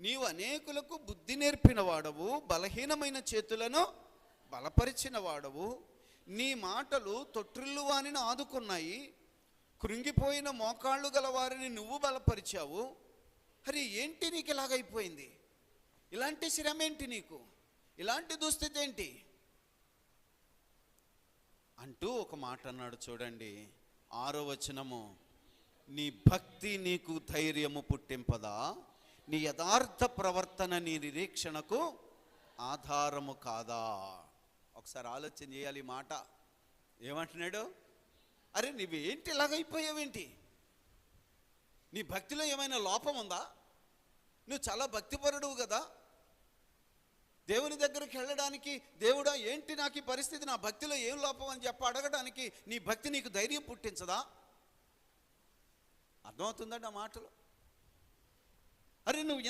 నీవు అనేకులకు బుద్ధి నేర్పిన వాడవు, బలహీనమైన చేతులను బలపరిచిన వాడవు. నీ మాటలు తొట్టిల్లు వారిని ఆదుకున్నాయి, కృంగిపోయిన మోకాళ్ళు గల వారిని నువ్వు బలపరిచావు. అరే ఏంటి నీకు ఇలాగైపోయింది? ఇలాంటి శ్రమ ఏంటి నీకు? ఇలాంటి దుస్థితి ఏంటి అంటూ ఒక మాట అన్నాడు. చూడండి 6వ వచనము, నీ భక్తి నీకు ధైర్యము పుట్టింపదా? నీ యథార్థ ప్రవర్తన నీ నిరీక్షణకు ఆధారము కాదా? ఒకసారి ఆలోచన చేయాలి ఈ మాట. ఏమంటున్నాడు? అరే నువ్వేంటి ఇలాగైపోయావేంటి? నీ భక్తిలో ఏమైనా లోపం ఉందా? నువ్వు చాలా భక్తిపరుడువు కదా. దేవుని దగ్గరికి వెళ్ళడానికి, దేవుడా ఏంటి నాకు ఈ పరిస్థితి, నా భక్తిలో ఏం లోపం అని చెప్పి అడగడానికి నీ భక్తి నీకు ధైర్యం పుట్టించదా? అర్థమవుతుందండి ఆ మాటలు? అరే నువ్వు